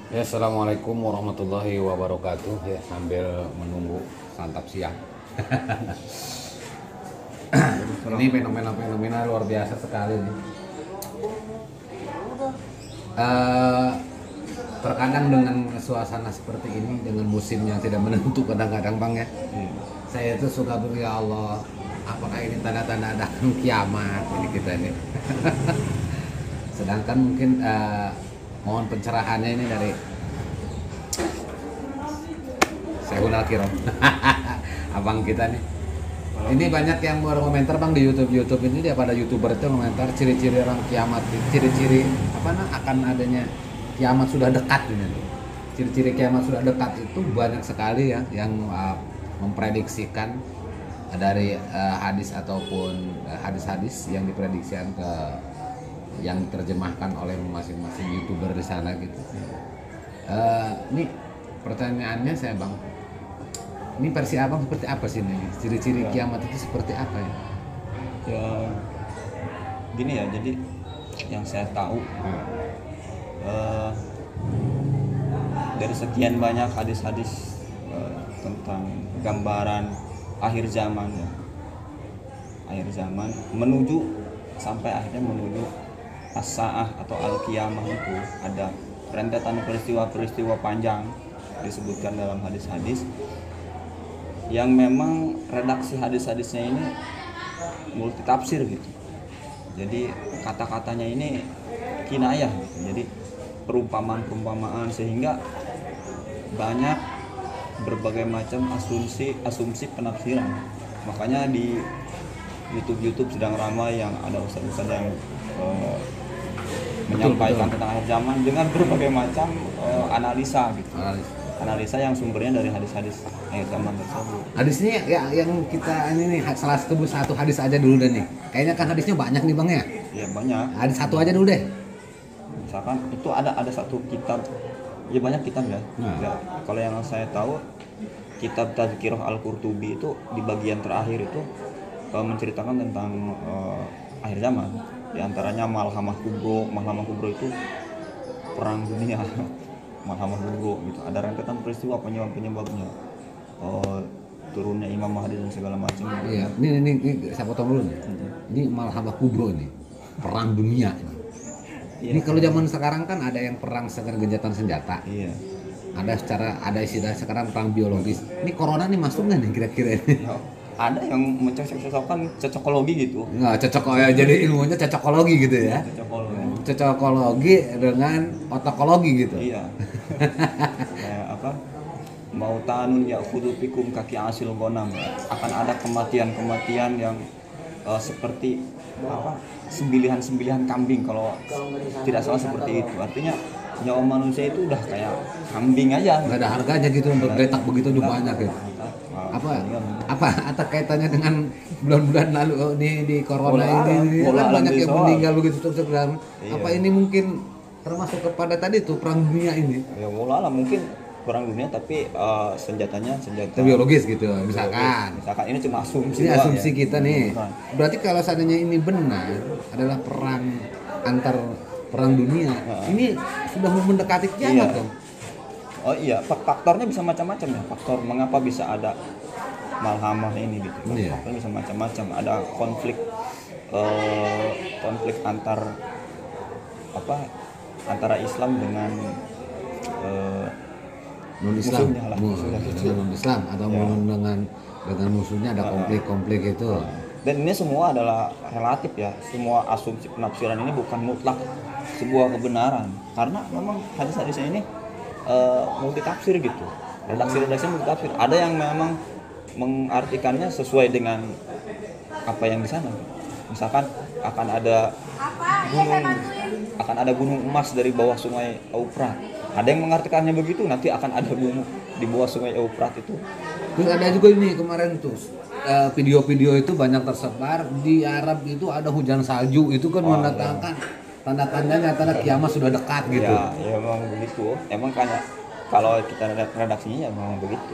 Ya, assalamualaikum warahmatullahi wabarakatuh. Ya, sambil menunggu santap siang. Ini fenomena luar biasa sekali nih. Eh, Terkadang dengan suasana seperti ini, dengan musim yang tidak menentu kadang-kadang bang ya, saya itu suka ya Allah, apakah ini tanda-tanda datang kiamat ini kita ini. Sedangkan mungkin mohon pencerahannya ini dari Sehun Alkirom. Abang kita nih. Ini banyak yang berkomentar bang di YouTube ini, dia pada YouTuber itu komentar ciri-ciri orang kiamat, ciri-ciri akan adanya kiamat sudah dekat ini. Ciri-ciri kiamat sudah dekat itu banyak sekali ya yang memprediksikan dari hadis ataupun hadis-hadis yang diprediksikan ke yang diterjemahkan oleh masing-masing YouTuber di sana gitu. Ini pertanyaannya saya bang, ini versi abang seperti apa sih ini? Ciri-ciri kiamat itu seperti apa ya? Ya gini ya, jadi yang saya tahu dari sekian banyak hadis-hadis tentang gambaran akhir zaman ya, akhir zaman menuju sampai akhirnya menuju as-saah atau al-qiyamah, itu ada rentetan peristiwa-peristiwa panjang disebutkan dalam hadis-hadis yang memang redaksi hadis-hadisnya ini multitafsir gitu. Jadi kata-katanya ini kinayah gitu. Jadi perumpamaan-perumpamaan sehingga banyak berbagai macam asumsi penafsiran. Makanya di YouTube sedang ramai yang ada ustaz-ustaz yang menyampaikan tentang akhir zaman dengan berbagai macam analisa gitu. Analisa yang sumbernya dari hadis-hadis akhir zaman tersebut. Hadisnya ya yang kita ini nih salah satu hadis aja dulu deh nih. Kayaknya kan hadisnya banyak nih bang ya. Iya banyak. Hadis satu aja dulu deh. Misalkan itu ada satu kitab, ya banyak kitab ya. Ya, kalau yang saya tahu kitab Tazkirah Al-Qurtubi itu di bagian terakhir itu menceritakan tentang akhir zaman. Di antaranya Malhamah Kubro itu perang dunia. Malhamah Kubro gitu. Ada rentetan peristiwa penyebabnya. Turunnya Imam Mahdi dan segala macam. Iya, ini saya potong dulu nih. Ini Malhamah Kubro ini, perang dunia ini. Iya, Ini kalau zaman sekarang kan ada yang perang dengan gencatan senjata. Iya. Ada istilah sekarang perang biologis. Ini corona nih masuk nggak nih kira-kira ini? Ya, ada yang mencocok-cocokkan cocokologi gitu. Nggak cocok ya, jadi ilmunya cocokologi gitu ya. Cocokologi. Cocokologi dengan otokologi gitu. Iya. Kayak apa? Mautanun ya'khudhu fikum kaki asil gonam. Akan ada kematian-kematian yang seperti apa? Sembilihan-sembilihan kambing, kalau tidak salah seperti itu. Artinya nyawa manusia itu udah kayak kambing aja. Nggak ada harganya gitu untuk letak begitu udah banyak gitu. Apa kaitannya dengan bulan-bulan lalu di corona ini kan banyak yang meninggal begitu terus. Apa ini mungkin termasuk kepada tadi tuh perang dunia ini? Ya mulai lah mungkin perang dunia tapi senjata biologis gitu misalkan ini cuma asumsi. Ini asumsi ya. Kita nih. Bukan. Berarti kalau seandainya ini benar adalah perang dunia, ini sudah mau mendekati kiamat dong. Oh iya, faktornya bisa macam-macam ya. Faktor mengapa bisa ada malhamah ini gitu. Iya. Faktornya bisa macam-macam. Ada konflik antara Islam dengan non-Islam, musuhnya. non-Islam atau Ya. dengan musuhnya ada konflik itu. Dan ini semua adalah relatif ya. Semua asumsi penafsiran ini bukan mutlak sebuah kebenaran. Karena memang hadis-hadisnya ini multitafsir gitu. Redaksi multitafsir. Ada yang memang mengartikannya sesuai dengan apa yang di sana. Misalkan akan ada gunung emas dari bawah sungai Eufrat. Ada yang mengartikannya begitu, nanti akan ada gunung di bawah sungai Eufrat itu. Terus ada juga ini kemarin tuh video-video itu banyak tersebar di Arab itu ada hujan salju, itu kan mendatangkan tanda-tandanya tanda kiamat sudah dekat gitu. Ya memang begitu. Emang kayak kalau kita lihat redaksinya ya memang begitu.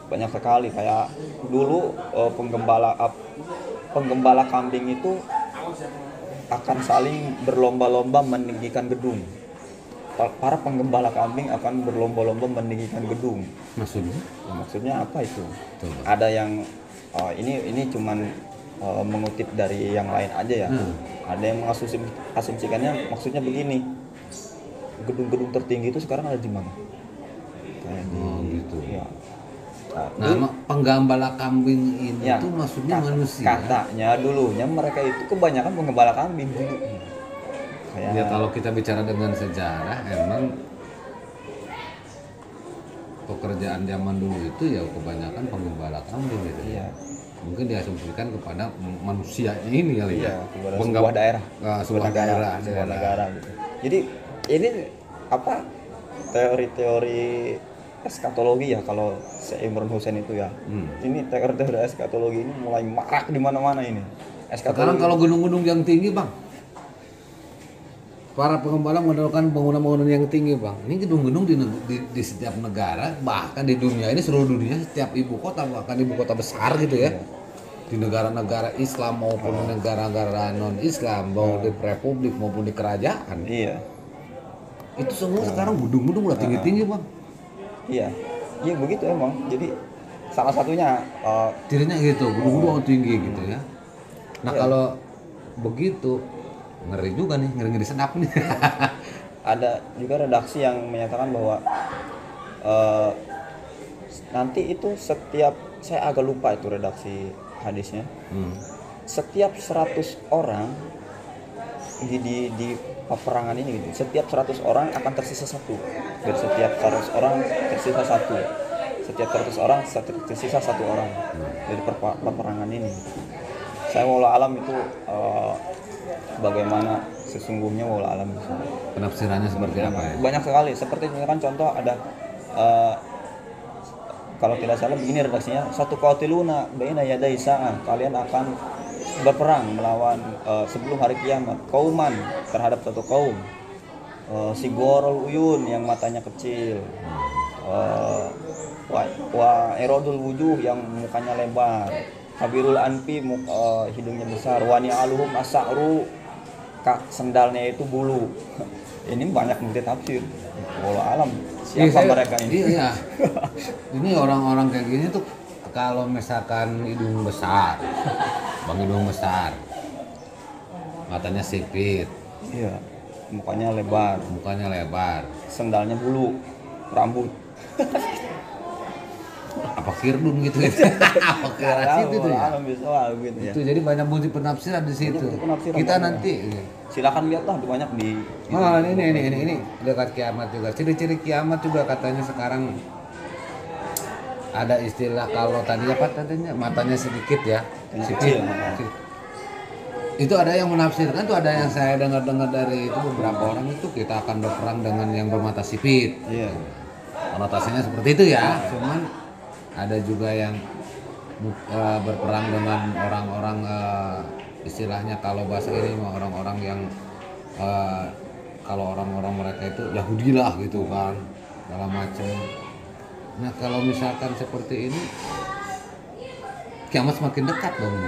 Banyak sekali kayak dulu penggembala kambing itu akan saling berlomba-lomba meninggikan gedung. para penggembala kambing akan berlomba-lomba meninggikan gedung. Maksudnya? Ya, maksudnya apa itu? Coba. Ada yang ini cuman mengutip dari yang lain aja ya. Ada yang mengasumsikannya maksudnya begini. Gedung-gedung tertinggi itu sekarang ada di mana? Kayak gitu. Ya. Nah, penggembala kambing ini ya, tuh maksudnya manusia. Katanya dulunya mereka itu kebanyakan penggembala kambing dulu. Ya kalau kita bicara dengan sejarah, emang pekerjaan zaman dulu itu ya kebanyakan penggembala kambing gitu. Iya. Mungkin diasumsikan kepada manusianya ini kali ya. Kepada sebuah daerah. Sebuah negara gitu. Jadi ini apa teori-teori eskatologi ya kalau Imran Hussein itu ya. Ini teori-teori eskatologi ini mulai marak di mana-mana ini. Sekarang kalau gunung-gunung yang tinggi, Bang, para pengembala mengandalkan bangunan-bangunan yang tinggi, Bang. Ini gedung-gedung di setiap negara, bahkan di dunia ini, seluruh dunia, setiap ibu kota, bahkan ibu kota besar gitu ya. Di negara-negara Islam maupun negara-negara non-Islam, mau di republik maupun di kerajaan. Iya. Itu semua sekarang gedung-gedung udah tinggi-tinggi, Bang. Iya. Iya begitu emang. Jadi salah satunya cirinya gitu, gedung-gedung tinggi gitu ya. Nah, kalau begitu ngeri juga nih, ngeri sedap nih. Ada juga redaksi yang menyatakan bahwa nanti itu setiap, saya agak lupa itu redaksi hadisnya, setiap 100 orang di peperangan ini gitu, setiap 100 orang akan tersisa satu, dari setiap 100 orang tersisa satu, setiap 100 orang tersisa satu orang dari peperangan ini. Saya wallah alam itu bagaimana sesungguhnya wallah alam. Penafsirannya seperti apa ya? Banyak sekali. Seperti misalkan contoh ada kalau tidak salah begini redaksinya, satu qatiluna baina yaday sa'ah, kalian akan berperang melawan sebelum hari kiamat, kauman terhadap satu kaum, sigorul uyun yang matanya kecil, wa erodul wujuh yang mukanya lebar, kabirul anfi hidungnya besar, wani aluhum asa'ru, sendalnya itu bulu. Ini banyak multi tafsir. Wallah alam siapa mereka ini. Iya. Ini orang-orang kayak gini tuh kalau misalkan hidung besar, bang hidung besar, matanya sipit, iya, mukanya lebar, sendalnya bulu, rambut. Apa kirdun gitu ya? Apa keras itu ya? Gitu ya. Itu jadi banyak multi penafsiran di situ. Kita nanti silakan lihatlah banyak di. Oh ini dekat kiamat juga. Ciri-ciri kiamat juga katanya sekarang ada istilah, kalau tadi apa tadinya matanya sedikit ya, sedikit. Itu ada yang menafsirkan tuh, ada yang saya dengar dari itu beberapa orang itu kita akan berperang dengan yang bermata sipit. Iya. Konotasinya seperti itu ya. Cuman ada juga yang berperang dengan orang-orang istilahnya kalau bahasa ini orang-orang yang kalau orang-orang mereka itu Yahudi lah gitu kan, segala macam. Nah kalau misalkan seperti ini kiamat semakin dekat dong.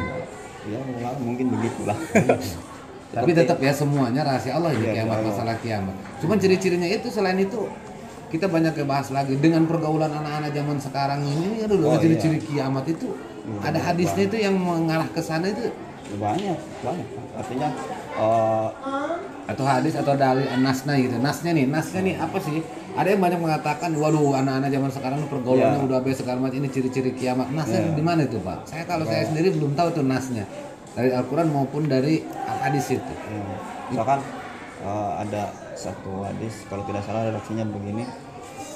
Ya mungkin begitulah. Tapi tetap ya semuanya rahasia Allah ini kiamat, masalah kiamat. Cuman ciri-cirinya itu, selain itu kita banyak bahas lagi dengan pergaulan anak-anak zaman sekarang ini. Aduh, ciri-ciri kiamat itu ada hadisnya itu yang mengarah ke sana itu banyak. Artinya atau hadis atau dari nasnya gitu. Nasnya nih apa sih? Ada yang banyak mengatakan, waduh anak-anak zaman sekarang pergaulannya udah bebas segala macam, ini ciri-ciri kiamat. Nasnya di mana itu, Pak? Saya sendiri belum tahu tuh nasnya dari Al-Quran maupun dari hadis itu. Misalkan ada satu hadis, kalau tidak salah redaksinya begini,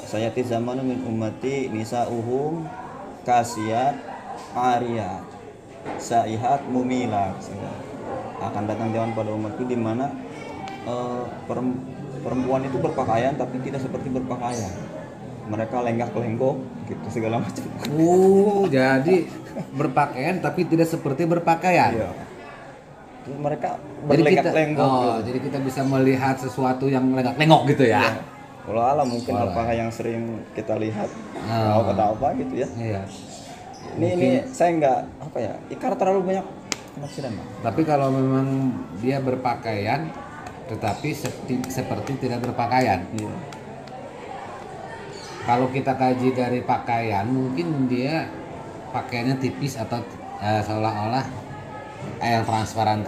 sayati zamanu min ummati nisa'uhum kasiyat ariyat saihat mumilat. Akan datang zaman pada umatku di mana perempuan itu berpakaian tapi tidak seperti berpakaian, mereka lenggak-lenggok gitu segala macam. Jadi berpakaian tapi tidak seperti berpakaian. Iya. Mereka berlenggak-lenggok. Jadi kita bisa melihat sesuatu yang lenggak-lenggok gitu ya. Iya. Kalau alam mungkin apakah yang sering kita lihat atau apa gitu ya. Iya. Ini saya nggak karena terlalu banyak penafsiran. Tapi kalau memang dia berpakaian tetapi seperti tidak berpakaian. Iya. Kalau kita kaji dari pakaian, mungkin dia pakaiannya tipis atau seolah-olah yang transparan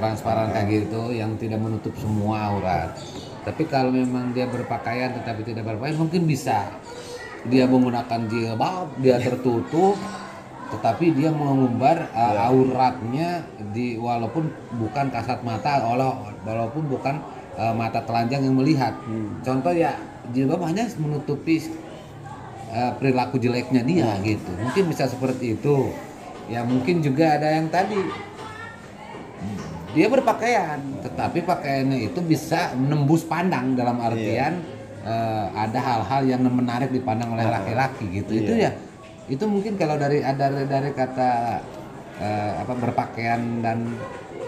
kayak gitu, yang tidak menutup semua aurat. Tapi kalau memang dia berpakaian tetapi tidak berpakaian, mungkin bisa dia menggunakan jilbab, dia tertutup, tetapi dia mengumbar auratnya walaupun bukan kasat mata, walaupun bukan mata telanjang yang melihat. Contoh ya, jilbab hanya menutupi perilaku jeleknya dia gitu. Mungkin bisa seperti itu. Ya mungkin juga ada yang tadi dia berpakaian, tetapi pakaiannya itu bisa menembus pandang, dalam artian ada hal-hal yang menarik dipandang oleh laki-laki gitu. Itu ya, itu mungkin kalau dari kata berpakaian dan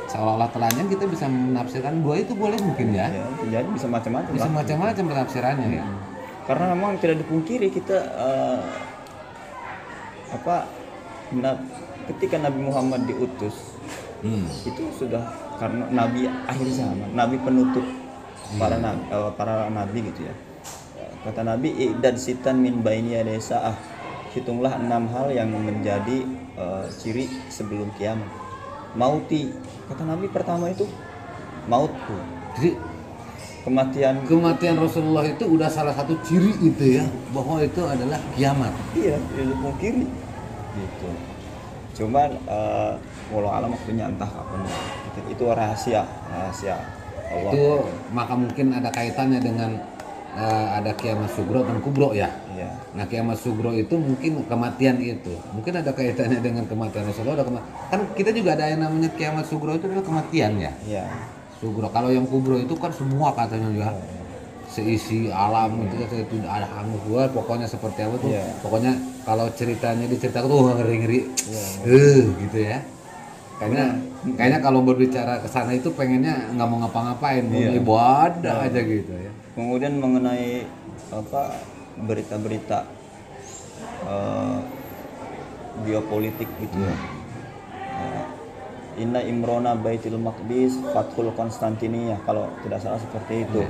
seolah-olah telanjang, kita bisa menafsirkan dua itu boleh mungkin ya. Jadi bisa macam-macam. Bisa macam-macam penafsirannya ya. Karena memang tidak dipungkiri kita ketika Nabi Muhammad diutus itu sudah karena Nabi akhir zaman, Nabi penutup para nabi gitu ya. Kata Nabi, "Idad sitan min baini yaday-sa'ah." Hitunglah 6 hal yang menjadi ciri sebelum kiamat. Mauti, kata Nabi pertama itu mautku. Jadi kematian Rasulullah itu udah salah satu ciri itu ya, bahwa itu adalah kiamat. Iya, tidak mungkin gitu. Cuman walau alam waktunya entah kapan. Itu rahasia Allah. Itu maka mungkin ada kaitannya dengan ada kiamat sugro dan kubro ya. Iya. Nah, kiamat sugro itu mungkin kematian itu. Mungkin ada kaitannya dengan kematian Rasulullah. Kan kita juga ada yang namanya kiamat sugro itu adalah kematian ya. Iya. Sugro. Kalau yang kubro itu kan semua katanya ya, seisi alam itu ada hangus gua, pokoknya seperti apa tuh. Pokoknya kalau ceritanya diceritakan tuh ngeri-ngeri. Gitu ya. Kayaknya kalau berbicara ke sana itu pengennya nggak mau ngapa-ngapain, mau ibadah aja gitu ya. Kemudian mengenai berita-berita geopolitik gitu ya. Inna Imrona Baitul Maqdis Fathul Konstantinia, kalau tidak salah seperti itu.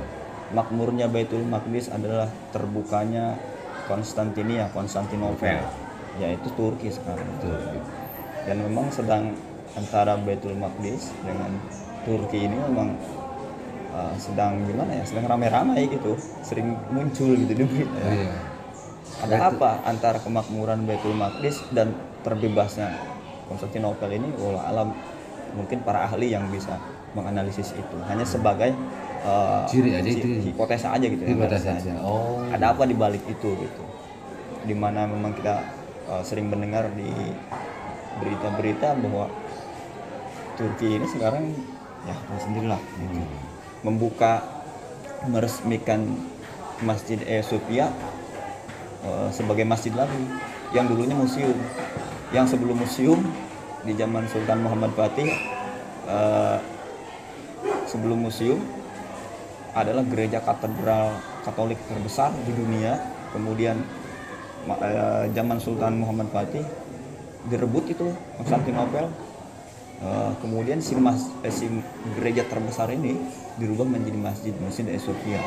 Makmurnya Baitul Maqdis adalah terbukanya Konstantinopel, yaitu Turki sekarang. Dan memang sedang antara Baitul Maqdis dengan Turki ini memang sedang gimana ya, sedang ramai-ramai gitu, sering muncul gitu di berita. Ada apa antara kemakmuran Baitul Maqdis dan terbebasnya Konstantinopel ini? Wallahu alam, mungkin para ahli yang bisa menganalisis itu, hanya sebagai ciri aja itu, hipotesa aja gitu. Hipotesa aja. Ada apa di balik itu gitu? Dimana memang kita sering mendengar di berita-berita bahwa Turki ini sekarang ya sendirilah gitu. Meresmikan Masjid Sofia sebagai masjid lagi, yang dulunya museum. Yang sebelum museum di zaman Sultan Muhammad Fatih, sebelum museum adalah gereja katedral Katolik terbesar di dunia. Kemudian zaman Sultan Muhammad Fatih direbut itu Konstantinopel. Kemudian si gereja terbesar ini dirubah menjadi Masjid Sofia.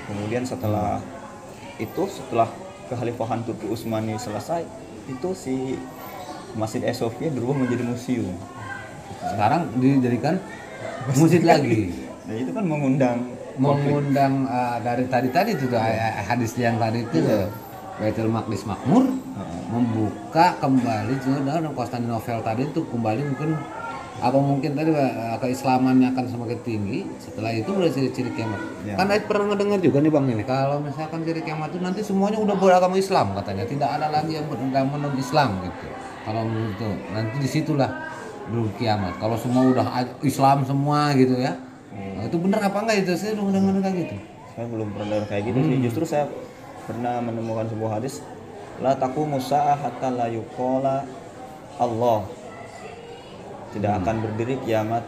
Kemudian setelah kekhalifahan Turki Utsmani selesai, itu si Masjid Sofia dirubah menjadi museum. Sekarang dijadikan masjid lagi. Nah, itu kan mengundang dari tadi itu hadis yang tadi itu Baitul Maqdis makmur, membuka kembali dan Konstantinopel tadi itu kembali mungkin tadi keislamannya akan semakin tinggi. Setelah itu udah ciri-ciri kiamat. Kan saya pernah ngedengar juga nih Bang ini, kalau misalkan ciri kiamat itu nanti semuanya udah beragama Islam katanya, tidak ada lagi yang beragama non Islam gitu. Kalau menurut itu nanti disitulah dulu kiamat. Kalau semua udah Islam semua gitu ya. Nah, itu benar apa enggak itu? Saya udah dengar kayak gitu. Saya belum pernah dengar kayak gitu sih. Justru saya pernah menemukan sebuah hadis, la taqumu sa'ah hatta la yuqala Allah. Tidak akan berdiri kiamat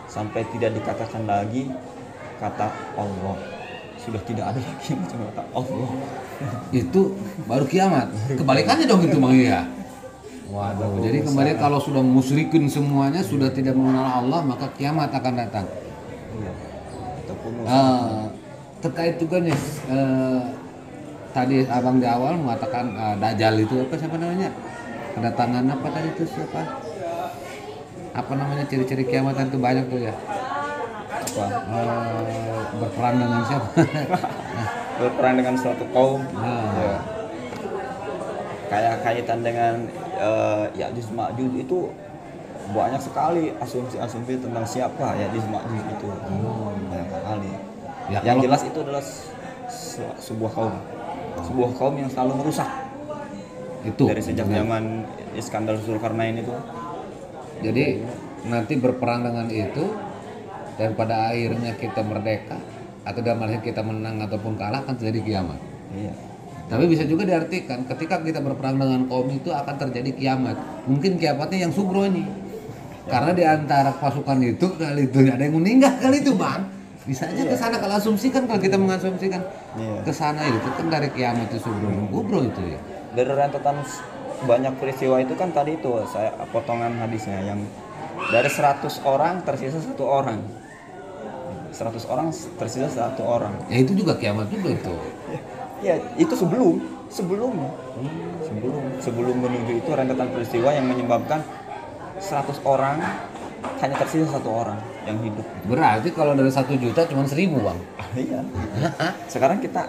sampai tidak dikatakan lagi kata Allah. Sudah tidak ada lagi macam kata Allah. Itu baru kiamat. Kebalikannya dong itu Bang ya. Waduh, jadi kembali kalau sudah musyrikin semuanya, sudah tidak mengenal Allah, maka kiamat akan datang. Terkait juga nih tadi abang di awal mengatakan Dajjal itu apa siapa namanya, kedatangan apa tadi itu siapa, apa namanya, ciri-ciri kiamatan itu banyak tuh ya, Apa? berperang dengan siapa. Berperang dengan suatu kaum. Nah. Ya. Kayak kaitan dengan Ya'juj Ma'juj itu banyak sekali asumsi-asumsi tentang siapa Ya'juj Ma'juj itu. Banyak sekali. Ya, yang kalau- jelas itu adalah sebuah kaum yang selalu merusak Itu dari sejak zaman Iskandar Zulkarnain itu. jadi nanti berperang dengan itu dan pada akhirnya kita merdeka atau dalam arti kita menang ataupun kalah akan terjadi kiamat. Iya. Tapi bisa juga diartikan ketika kita berperang dengan kaum itu akan terjadi kiamat. Mungkin kiamatnya yang subro ini. Karena di antara pasukan itu kali itu ada yang meninggal kali itu, Bang. Bisa aja ke sana kalau asumsikan, kalau kita mengasumsikan ke sana itu kan dari kiamat itu subro itu ya. Dari rentetan banyak peristiwa itu kan tadi itu saya potongan hadisnya yang dari 100 orang tersisa 1 orang. 100 orang tersisa 1 orang. Ya itu juga kiamat juga itu. Ya, itu sebelumnya. Sebelum menuju itu rentetan peristiwa yang menyebabkan 100 orang hanya tersisa 1 orang yang hidup. Berarti kalau dari 1 juta cuma 1.000, Bang. Iya. Sekarang kita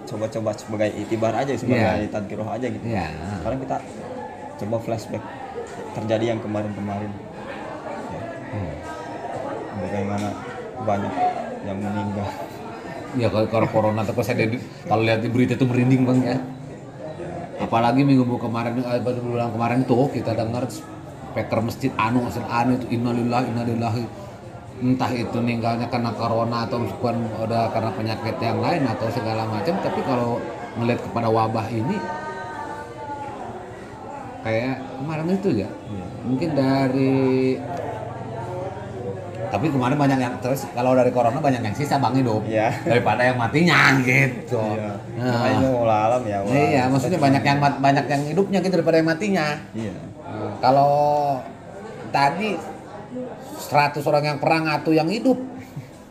coba-coba sebagai itibar aja, sebagai tadkirah aja gitu. Iya. Sekarang kita coba flashback terjadi yang kemarin-kemarin. Ya. Bagaimana banyak yang meninggal. Ya kalau corona tuh kalau lihat di berita itu merinding, Bang ya. Apalagi minggu kemarin, bulan kemarin tuh kita dengar speaker masjid anu itu innalillahi, entah itu meninggalnya karena corona atau bukan udah karena penyakit yang lain atau segala macam. Tapi kalau melihat kepada wabah ini kayak kemarin itu ya, mungkin dari, tapi kemarin banyak yang terus kalau dari corona banyak yang sisa, Bang, hidup daripada yang matinya gitu. Nah, itu alam ya. Iya, maksudnya banyak yang hidupnya gitu daripada yang matinya. Iya. Kalau tadi 100 orang yang perang atau yang hidup,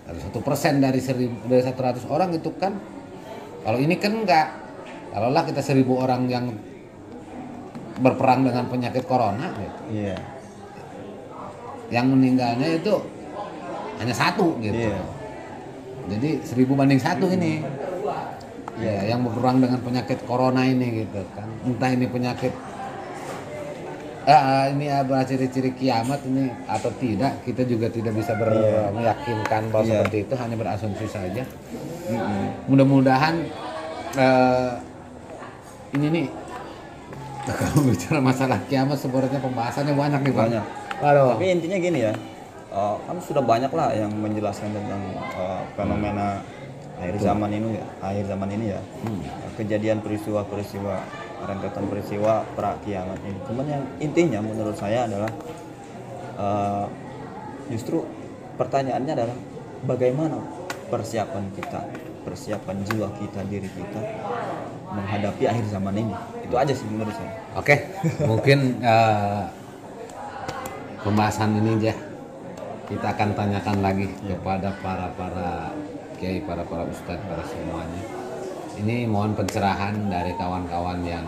1% dari 100 orang itu kan. Kalau ini kan enggak. Kalaulah kita 1.000 orang yang berperang dengan penyakit corona gitu. Iya. Yang meninggalnya itu hanya 1 gitu. Iya. Jadi 1.000 banding 1 ini. Ya, yang berperang dengan penyakit corona ini gitu kan. Entah ini penyakit ini apa ciri-ciri kiamat ini atau tidak, kita juga tidak bisa meyakinkan bahwa seperti itu, hanya berasumsi saja. Mudah-mudahan ini nih kalau bicara masalah kiamat sebenarnya pembahasannya banyak nih, Bang. Banyak. Aduh. Tapi intinya gini ya, kan sudah banyak lah yang menjelaskan tentang fenomena akhir zaman ini ya. Kejadian peristiwa-peristiwa, rentetan peristiwa pra kiamat ini. Cuman yang intinya menurut saya adalah justru pertanyaannya adalah bagaimana persiapan jiwa kita, diri kita menghadapi akhir zaman ini. Itu aja sih menurut saya. Oke, mungkin pembahasan ini aja kita akan tanyakan lagi kepada para kiai, para ustadz, para semuanya. Ini mohon pencerahan dari kawan-kawan yang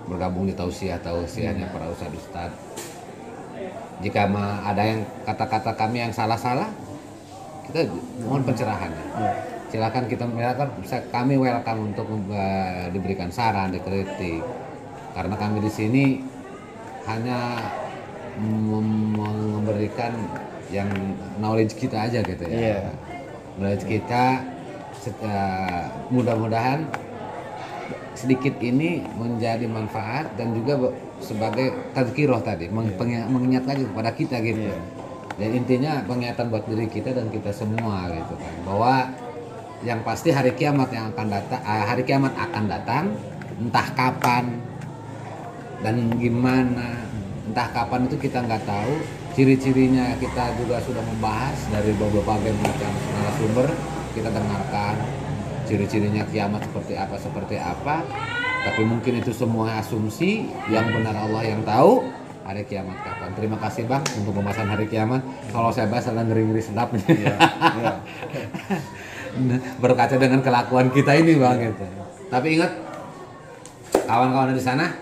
bergabung di tausiahnya para ustadz. Jika ada yang kata-kata kami yang salah-salah, kita mohon pencerahannya. Silakan kami welcome untuk diberikan saran, dikritik. Karena kami di sini hanya memberikan yang knowledge kita aja gitu ya. Knowledge kita mudah-mudahan sedikit ini menjadi manfaat dan juga sebagai tazkirah tadi, mengingatkan kepada kita gitu. Dan intinya pengingatan buat diri kita dan kita semua gitu kan, bahwa yang pasti hari kiamat akan datang, entah kapan dan gimana, entah kapan itu kita nggak tahu. Ciri-cirinya kita juga sudah membahas dari beberapa macam narasumber, kita dengarkan ciri-cirinya kiamat seperti apa, tapi mungkin itu semua asumsi, yang benar Allah yang tahu. hari kiamat kapan. Terima kasih Bang untuk pembahasan hari kiamat. Kalau saya bahas adalah ngeri-ngeri sedapnya. Iya. Berkaca dengan kelakuan kita ini Bang gitu. Tapi ingat kawan-kawan di sana,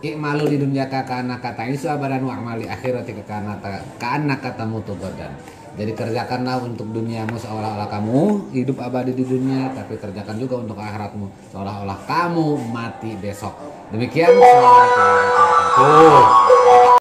i'malu di dunya kana kata ini sabaran wa amali akhirati kana kata mutubadan. Jadi kerjakanlah untuk duniamu seolah-olah kamu hidup abadi di dunia, tapi kerjakan juga untuk akhiratmu seolah-olah kamu mati besok. Demikian. Assalamualaikum warahmatullahi wabarakatuh.